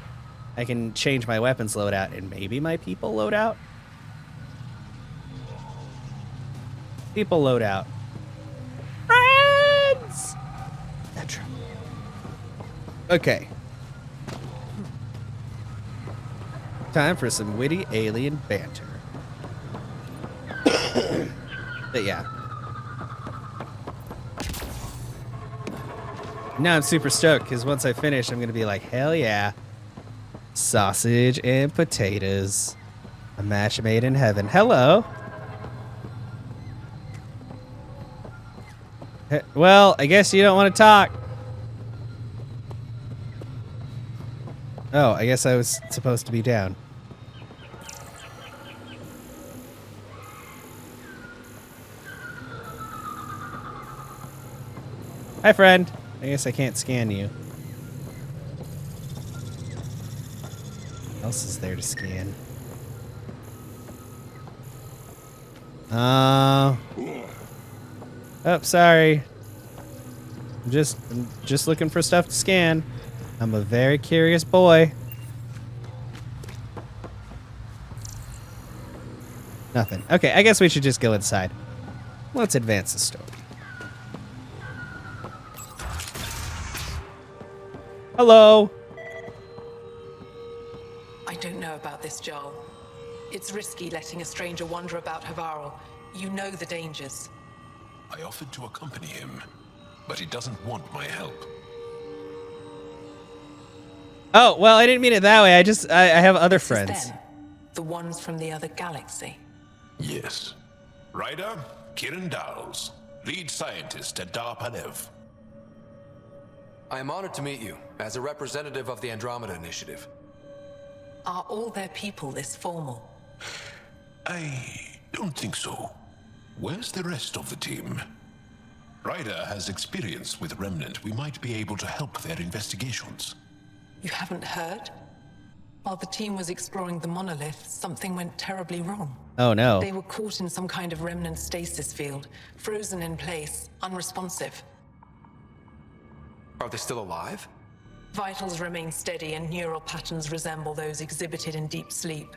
I can change my weapons loadout and maybe my people loadout. People loadout. Friends! Okay. Time for some witty alien banter. But yeah. Now I'm super stoked because once I finish, I'm going to be like, hell yeah. Sausage and potatoes. A match made in heaven. Hello. Well, I guess you don't want to talk. Oh, I guess I was supposed to be down. Hi, friend. I guess I can't scan you. What else is there to scan? Oh, sorry. I'm just looking for stuff to scan. I'm a very curious boy. Nothing. Okay, I guess we should just go inside. Let's advance the story. Hello. I don't know about this, Joel. It's risky letting a stranger wander about Havarl. You know the dangers. I offered to accompany him, but he doesn't want my help. Oh, well, I didn't mean it that way. I have other This is friends. them, the ones from the other galaxy. Yes. Ryder, Kiran Dowles, lead scientist at DARPANEV. I am honored to meet you as a representative of the Andromeda Initiative. Are all their people this formal? I don't think so. Where's the rest of the team? Ryder has experience with Remnant. We might be able to help their investigations. You haven't heard? While the team was exploring the monolith, something went terribly wrong. Oh, no. They were caught in some kind of remnant stasis field, frozen in place, unresponsive. Are they still alive? Vitals remain steady and neural patterns resemble those exhibited in deep sleep.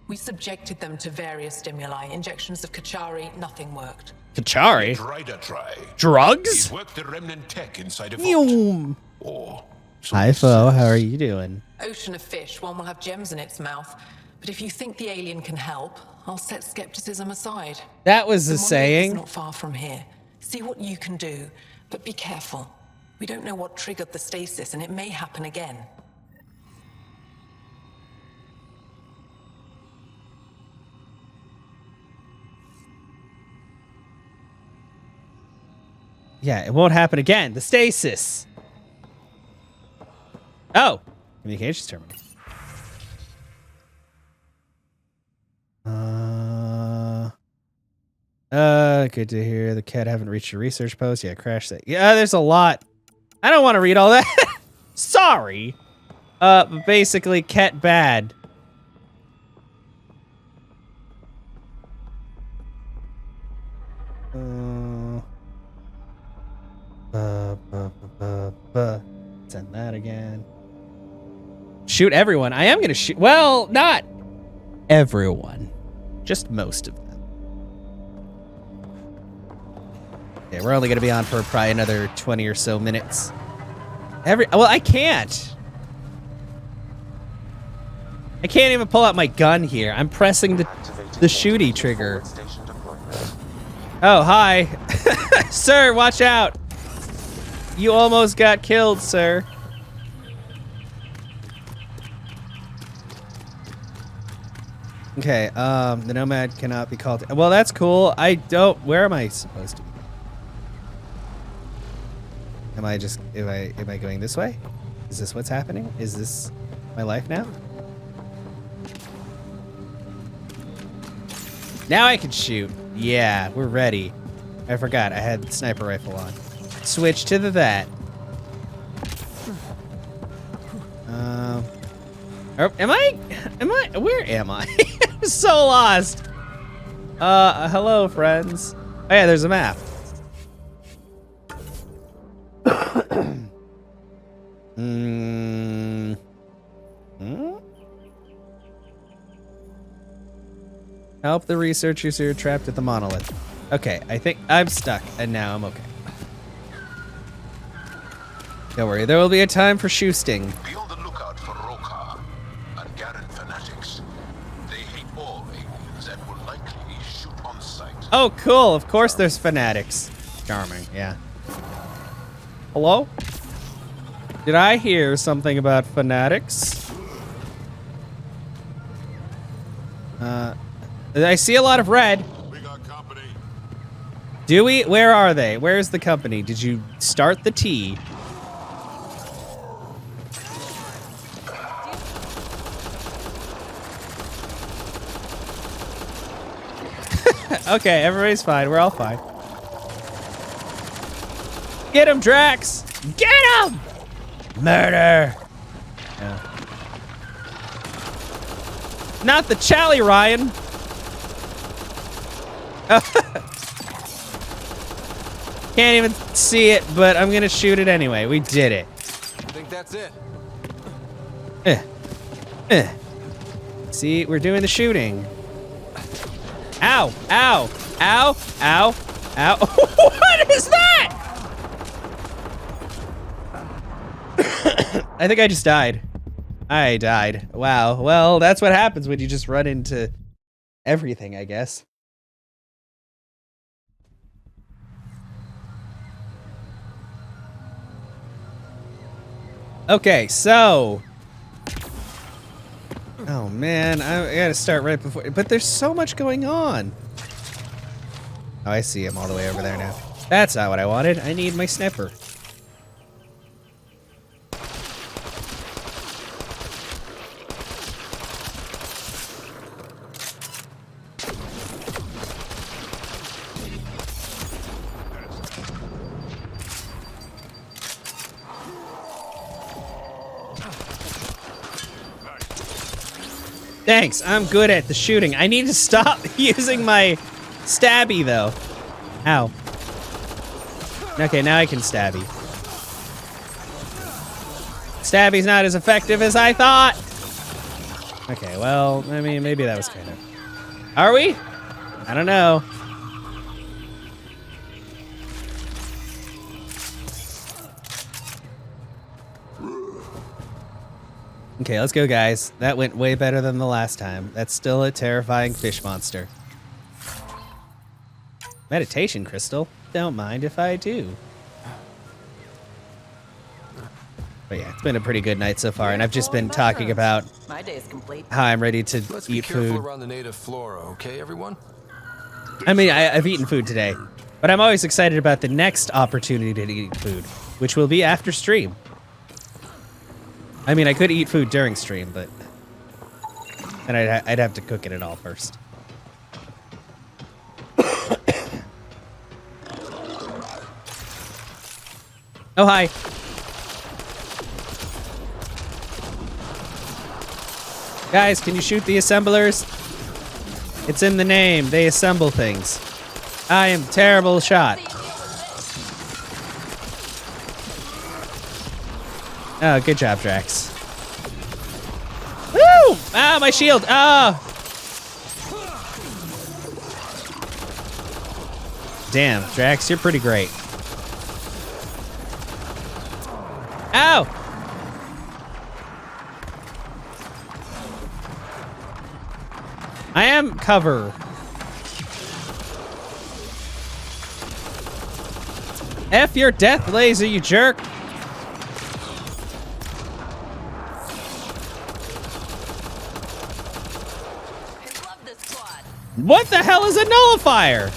We subjected them to various stimuli, injections of Kachari, nothing worked. Kachari? Let Ryder try. Drugs? He's worked the remnant tech inside a vault. Yum. Or Hi, Fo. How are you doing? Ocean of fish, one will have gems in its mouth. But if you think the alien can help, I'll set skepticism aside. That was The a monolith saying. is not far from here. See what you can do, but be careful. We don't know what triggered the stasis, and it may happen again. Yeah, it won't happen again. The stasis. Oh, communications terminal. Good to hear. The cat haven't reached a research post. Yeah, crash that. Yeah, there's a lot. I don't want to read all that. Sorry. But basically, Ket bad. Send that again. Shoot everyone. I am gonna shoot. Well, not everyone. Just most of them. Okay, we're only gonna be on for probably another 20 or so minutes. Well, I can't. I can't even pull out my gun here. I'm pressing the shooty trigger. Oh, hi. Sir, watch out. You almost got killed, sir. Okay, the Nomad cannot be called. Well, that's cool. Where am I supposed to be? Am I going this way? Is this what's happening? Is this my life now? Now I can shoot. Yeah, we're ready. I forgot I had the sniper rifle on. Switch to that. Where am I? I'm so lost. Hello, friends. Oh yeah, there's a map. Help the researchers who are trapped at the monolith. Okay, I think I'm stuck, and now I'm okay. Don't worry, there will be a time for shoosting. Be on the lookout for Roka and Garen fanatics. They hate all aliens and will likely shoot on sight. Oh, cool. Of course there's fanatics. Charming, yeah. Hello? Did I hear something about fanatics? I see a lot of red. We got company. Do we? Where are they? Where's the company? Did you start the T? Okay, everybody's fine. We're all fine. Get him, Drax! Get him! Murder! Yeah. Not the Chally, Ryan. Can't even see it, but I'm gonna shoot it anyway. We did it. I think that's it. See, we're doing the shooting. Ow! Ow! Ow! Ow! Ow! What is that? I think I just died. I died. Wow. Well, that's what happens when you just run into everything, I guess. Okay, so... Oh, man. I gotta start right before... But there's so much going on. Oh, I see him all the way over there now. That's not what I wanted. I need my sniper. Thanks, I'm good at the shooting. I need to stop using my stabby, though. Ow. Okay, now I can stabby. Stabby's not as effective as I thought. Okay, well, I mean, maybe that was kind of... Are we? I don't know. Okay, let's go, guys. That went way better than the last time. That's still a terrifying fish monster. Meditation crystal? Don't mind if I do. But yeah, it's been a pretty good night so far, and I've just been talking about My day is complete. how I'm ready to Let's eat be careful food. around the native flora, okay, everyone? I mean, I've eaten food today, but I'm always excited about the next opportunity to eat food, which will be after stream. I mean, I could eat food during stream, but... And I'd have to cook it all first. Oh, hi. Guys, can you shoot the assemblers? It's in the name. They assemble things. I am a terrible shot. Oh, good job, Drax. Woo! Ah, my shield. Ah! Damn, Drax, you're pretty great. Ow! I am cover. F your death laser, you jerk. What the hell is a nullifier?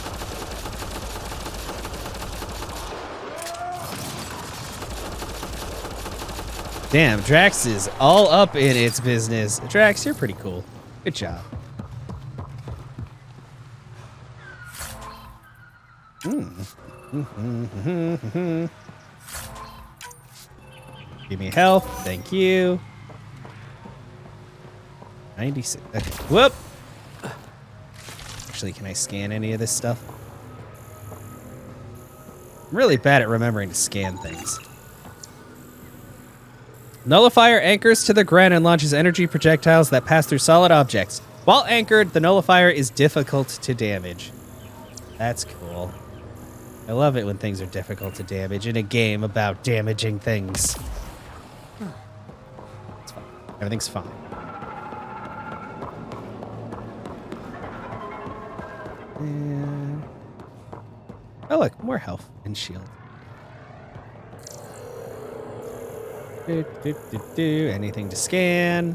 Damn, Drax is all up in its business. Drax, you're pretty cool. Good job. Give me health. Thank you. 96. Okay. Whoop. Actually, can I scan any of this stuff? I'm really bad at remembering to scan things. Nullifier anchors to the ground and launches energy projectiles that pass through solid objects. While anchored, the nullifier is difficult to damage. That's cool. I love it when things are difficult to damage in a game about damaging things. It's fine. Everything's fine. And... oh, look, more health and shield. Anything to scan?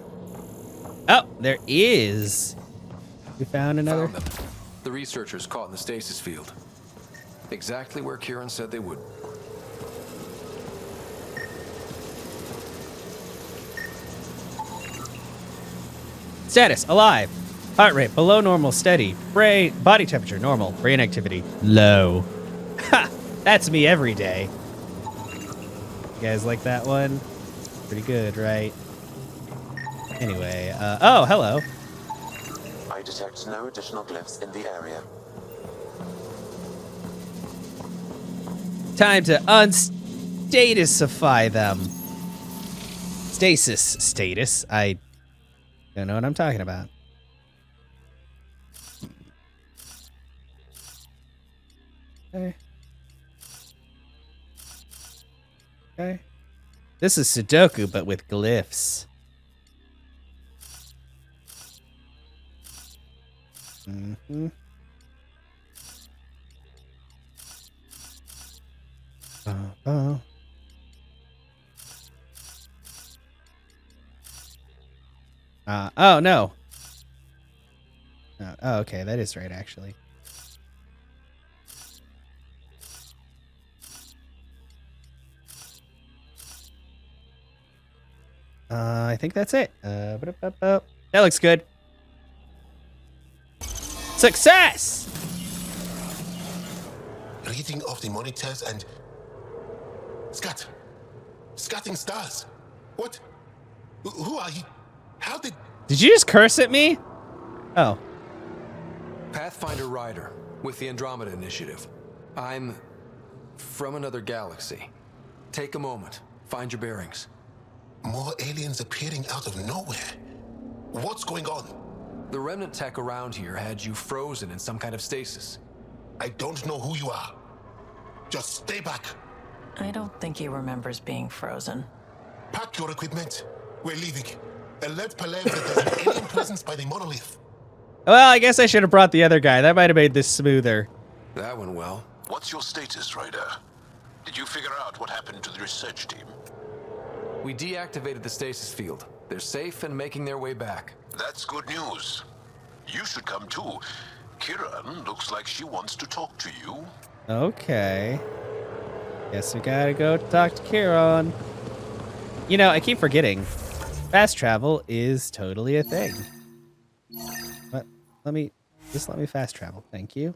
Oh, there is. We found another. Found them. The researchers caught in the stasis field. Exactly where Kieran said they would. Status, alive. Heart rate, below normal, steady. Brain, body temperature, normal. Brain activity, low. Ha! That's me every day. You guys like that one? Pretty good, right? Anyway, oh, hello. I detect no additional glyphs in the area. Time to unstatusify them. Stasis status. I don't know what I'm talking about. Okay. Okay. This is Sudoku, but with glyphs. Mm-hmm. Oh, no. Oh, okay, that is right, actually. I think that's it. That looks good. Success! Reading of the monitors and... Scatting stars. What? Who are you? How did... Did you just curse at me? Oh. Pathfinder Rider with the Andromeda Initiative. I'm from another galaxy. Take a moment. Find your bearings. More aliens appearing out of nowhere. What's going on? The remnant tech around here had you frozen in some kind of stasis. I don't know who you are. Just stay back. I don't think he remembers being frozen. Pack your equipment. We're leaving. Alert Palev that there's an alien presence by the monolith. Well, I guess I should have brought the other guy. That might have made this smoother. That went well. What's your status, Ryder? Did you figure out what happened to the research team? We deactivated the stasis field. They're safe and making their way back. That's good news. You should come too. Kieran looks like she wants to talk to you. Okay. Guess we gotta go talk to Kieran. You know, I keep forgetting. Fast travel is totally a thing. But let me fast travel. Thank you.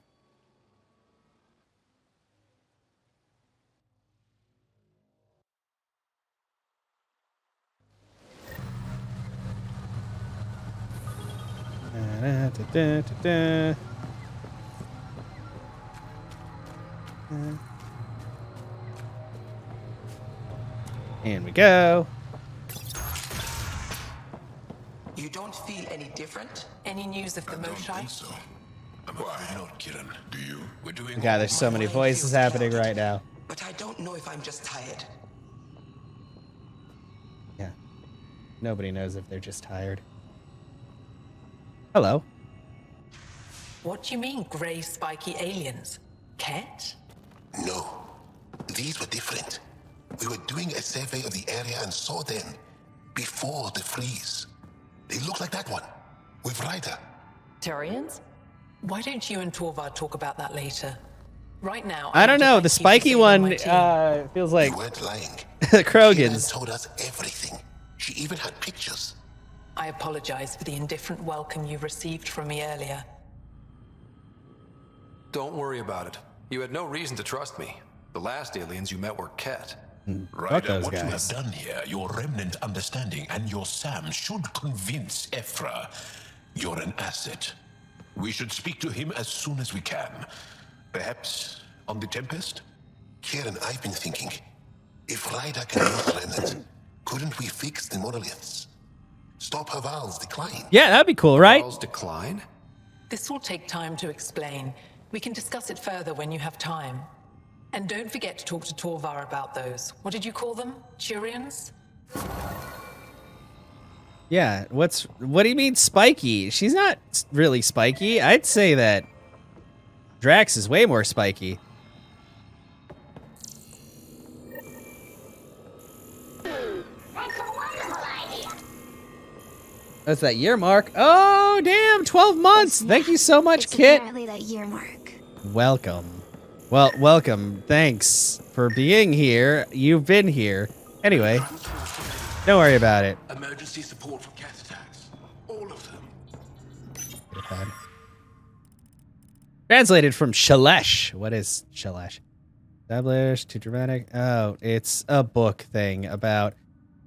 da, da, da. And we go. You don't feel any different? Any news of the Moshai? So. I'm afraid not, Kiran. Do you? We're doing. God, there's so many voices happening right now. But I don't know if I'm just tired. Yeah. Nobody knows if they're just tired. Hello. What do you mean, grey spiky aliens? Ket? No. These were different. We were doing a survey of the area and saw them before the freeze. They look like that one, with Ryder. Turians? Why don't you and Torvar talk about that later? Right now, I don't know. The spiky one feels like You weren't lying. the Krogans. Kiran told us everything. She even had pictures. I apologize for the indifferent welcome you received from me earlier. Don't worry about it. You had no reason to trust me. The last aliens you met were Ket. Ryder, what you have done here, your remnant understanding and your Sam should convince Ephra you're an asset. We should speak to him as soon as we can. Perhaps on the Tempest? Kieran, I've been thinking. If Ryder can use remnant, couldn't we fix the monoliths? Stop Haval's decline? Yeah, that'd be cool, right? Haval's decline? This will take time to explain. We can discuss it further when you have time. And don't forget to talk to Torvar about those. What did you call them? Turians? Yeah, what do you mean spiky? She's not really spiky. I'd say that Drax is way more spiky. That's that year mark. Oh, damn, 12 months. Thank you so much, Kit. Apparently that year mark. Welcome. Well, welcome. Thanks for being here. You've been here. Anyway, don't worry about it. Emergency support for cat attacks. All of them. Translated from Shalesh. What is Shalesh? Established, too dramatic. Oh, it's a book thing about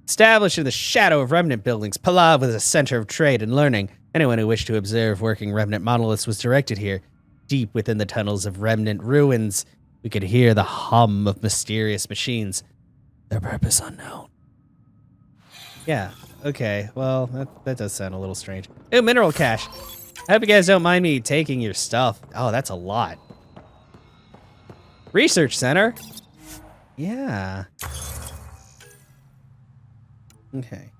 established in the shadow of remnant buildings. Palav was a center of trade and learning. Anyone who wished to observe working remnant monoliths was directed here. Deep within the tunnels of remnant ruins, we could hear the hum of mysterious machines. Their purpose unknown. Yeah, okay. Well, that does sound a little strange. Ooh, mineral cache. I hope you guys don't mind me taking your stuff. Oh, that's a lot. Research center? Yeah. Okay.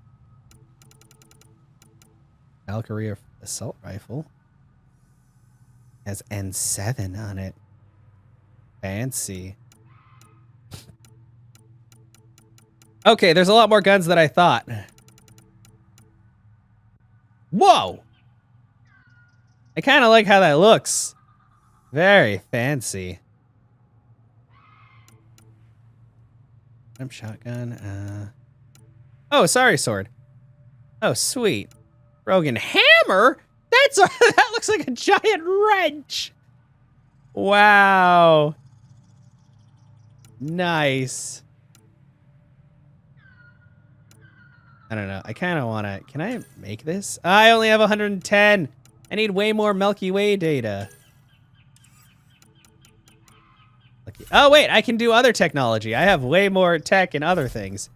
Valkyrie assault rifle. Has N7 on it. Fancy. Okay, there's a lot more guns than I thought. Whoa! I kind of like how that looks. Very fancy. Shotgun. Oh, sorry, sword. Oh, sweet. Rogan hammer? That looks like a giant wrench. Wow. Nice. I don't know. I kind of want to... Can I make this? I only have 110. I need way more Milky Way data. Oh, wait. I can do other technology. I have way more tech and other things.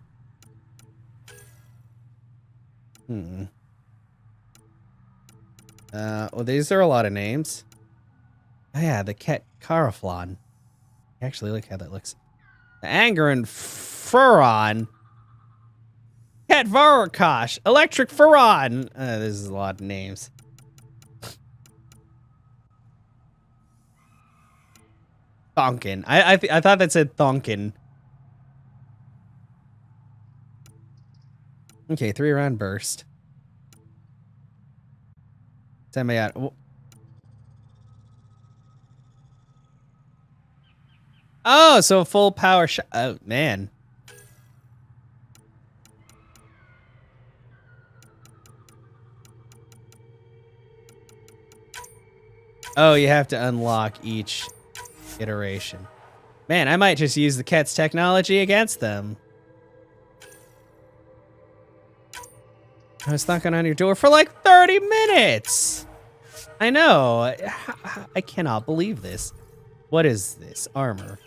Well, these are a lot of names. Oh, yeah, the Ket Caraflon. Actually, look how that looks. The Angeran Furon. Ket Varakash. Electric Furon. This is a lot of names. Thonkin. I thought that said Thonkin. Okay, 3-round burst. Semi-auto. Oh, so full power shot. Oh, man. Oh, you have to unlock each iteration. Man, I might just use the Ket's technology against them. I was knocking on your door for like 30 minutes. I know. I cannot believe this. What is this? Armor.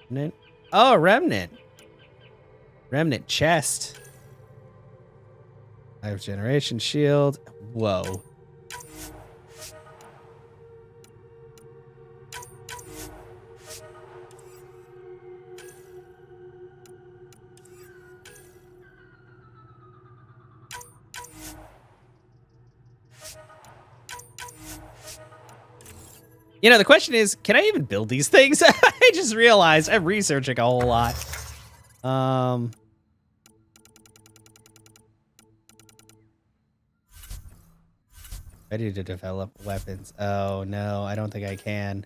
Remnant? Oh, remnant. Remnant chest. 5th generation shield. Whoa. You know, the question is, can I even build these things? I just realized I'm researching a whole lot. Ready to develop weapons. Oh, no, I don't think I can.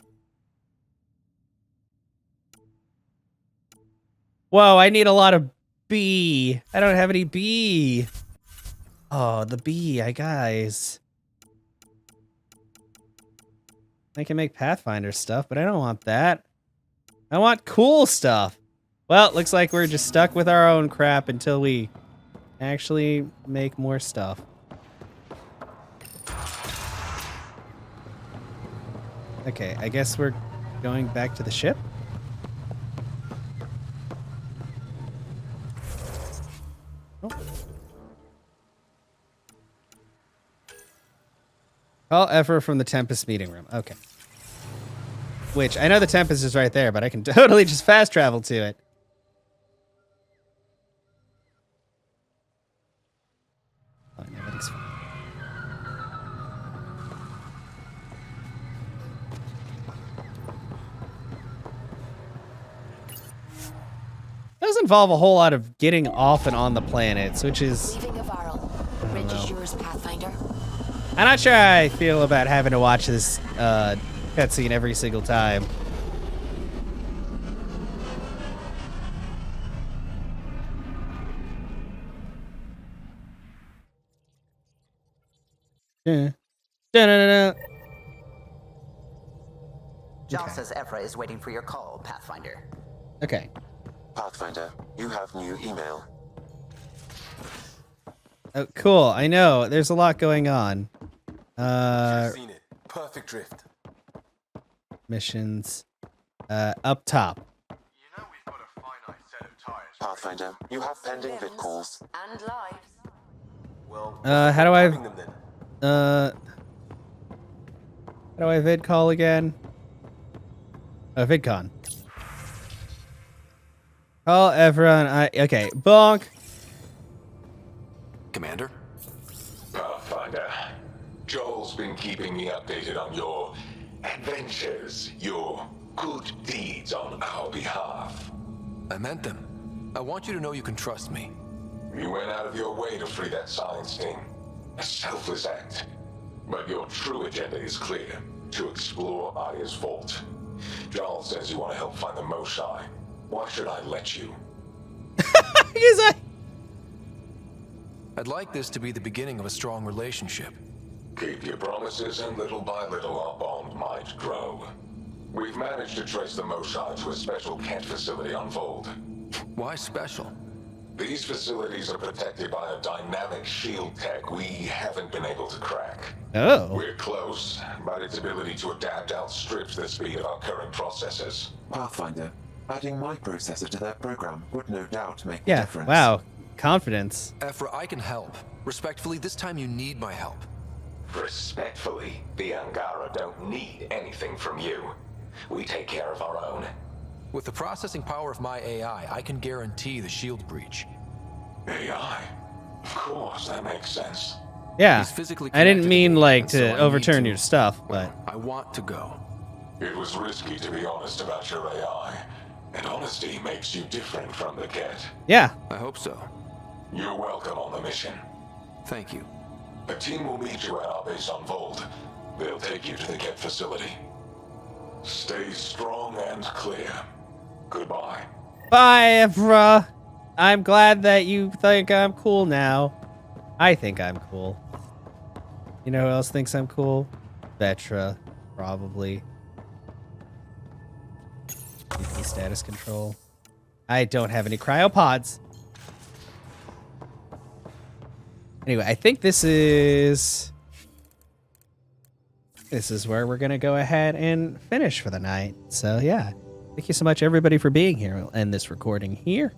Whoa, I need a lot of B. I don't have any B. Oh, the B, guys. I can make Pathfinder stuff, but I don't want that. I want cool stuff. Well, looks like we're just stuck with our own crap until we actually make more stuff. Okay, I guess we're going back to the ship. Oh. Call Ephra from the Tempest meeting room. Okay. Which, I know the Tempest is right there, but I can totally just fast travel to it. Oh, no, everything's fine. Does involve a whole lot of getting off and on the planets, which is... Leaving a viral. Ridge is yours, Pathfinder. I'm not sure how I feel about having to watch this cutscene every single time. Yeah. Da-da-da-da. Jal says Ephra is waiting for your call, Pathfinder. Okay. Pathfinder, you have new email. Oh, cool. I know. There's a lot going on. Seen it. Perfect drift. Missions. Up top. Pathfinder, you have pending vid calls. And lives. Well, How do I... how do I vid call again? Oh, VidCon. Call everyone. Okay, bonk. Commander? Pathfinder, Joel's been keeping me updated on your adventures, your good deeds on our behalf. I meant them. I want you to know you can trust me. You went out of your way to free that science team. A selfless act. But your true agenda is clear. To explore Aya's vault. Joel says you want to help find the Moshae. Why should I let you? I'd like this to be the beginning of a strong relationship. Keep your promises, and little by little our bond might grow. We've managed to trace the Moshae to a special Kent facility on Vold. Why special? These facilities are protected by a dynamic shield tech we haven't been able to crack. Oh. We're close, but its ability to adapt outstrips the speed of our current processors. Pathfinder, adding my processor to their program would no doubt make a Yeah, difference. wow. Confidence. Ephra, I can help. Respectfully, this time you need my help. Respectfully, the Angara don't need anything from you. We take care of our own. With the processing power of my AI, I can guarantee the shield breach. AI? Of course, that makes sense. Yeah. He's physically I didn't connected mean to me, like and so to I need overturn to. your stuff, but I want to go. It was risky to be honest about your AI, and honesty makes you different from the Ket. yeah. I hope so. You're welcome on the mission. Thank you. A team will meet you at our base on Vold. They'll take you to the Ket facility. Stay strong and clear. Goodbye. Bye, Ephra. I'm glad that you think I'm cool now. I think I'm cool. You know who else thinks I'm cool? Vetra, probably. BP status control. I don't have any cryopods. Anyway, I think this is... this is where we're going to go ahead and finish for the night. So, yeah. Thank you so much, everybody, for being here. We'll end this recording here.